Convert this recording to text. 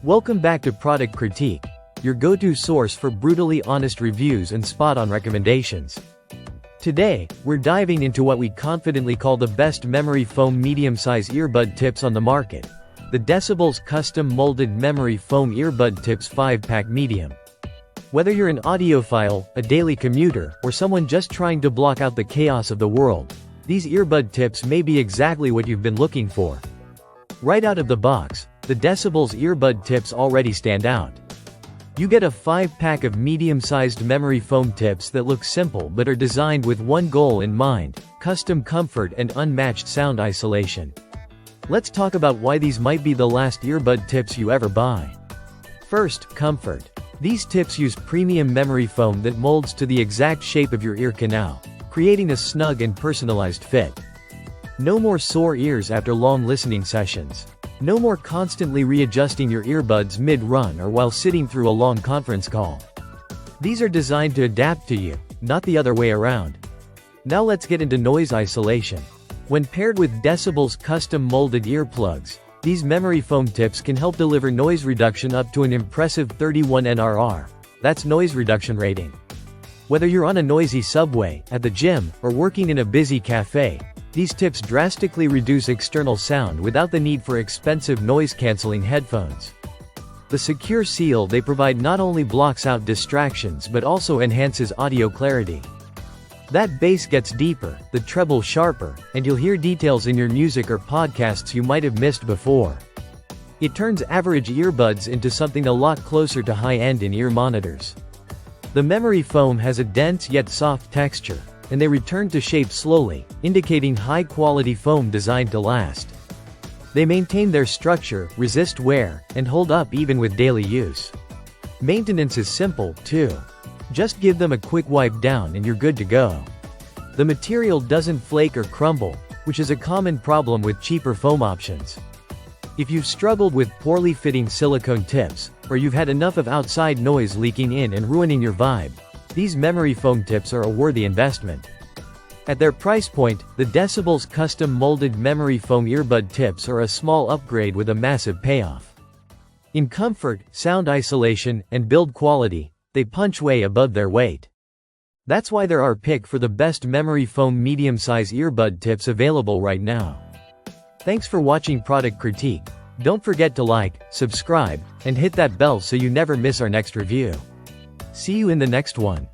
Welcome back to Product Critique, your go-to source for brutally honest reviews and spot-on recommendations. Today, we're diving into what we confidently call the best memory foam medium-size earbud tips on the market. The Decibullz Custom Molded Memory Foam Earbud Tips 5-Pack Medium. Whether you're an audiophile, a daily commuter, or someone just trying to block out the chaos of the world, these earbud tips may be exactly what you've been looking for. Right out of the box, the Decibullz earbud tips already stand out. You get a 5-pack of medium-sized memory foam tips that look simple but are designed with one goal in mind: custom comfort and unmatched sound isolation. Let's talk about why these might be the last earbud tips you ever buy. First, comfort. These tips use premium memory foam that molds to the exact shape of your ear canal, creating a snug and personalized fit. No more sore ears after long listening sessions. No more constantly readjusting your earbuds mid-run or while sitting through a long conference call. These are designed to adapt to you, not the other way around. Now let's get into noise isolation. When paired with Decibullz custom molded earplugs, these memory foam tips can help deliver noise reduction up to an impressive 31 NRR. That's noise reduction rating. Whether you're on a noisy subway, at the gym, or working in a busy cafe, these tips drastically reduce external sound without the need for expensive noise-canceling headphones. The secure seal they provide not only blocks out distractions but also enhances audio clarity. That bass gets deeper, the treble sharper, and you'll hear details in your music or podcasts you might have missed before. It turns average earbuds into something a lot closer to high-end in-ear monitors. The memory foam has a dense yet soft texture, and they return to shape slowly, indicating high-quality foam designed to last. They maintain their structure, resist wear, and hold up even with daily use. Maintenance is simple, too. Just give them a quick wipe down and you're good to go. The material doesn't flake or crumble, which is a common problem with cheaper foam options. If you've struggled with poorly fitting silicone tips, or you've had enough of outside noise leaking in and ruining your vibe, these memory foam tips are a worthy investment. At their price point, the Decibullz custom molded memory foam earbud tips are a small upgrade with a massive payoff. In comfort, sound isolation, and build quality, they punch way above their weight. That's why they're our pick for the best memory foam medium-size earbud tips available right now. Thanks for watching Product Critique. Don't forget to like, subscribe, and hit that bell so you never miss our next review. See you in the next one.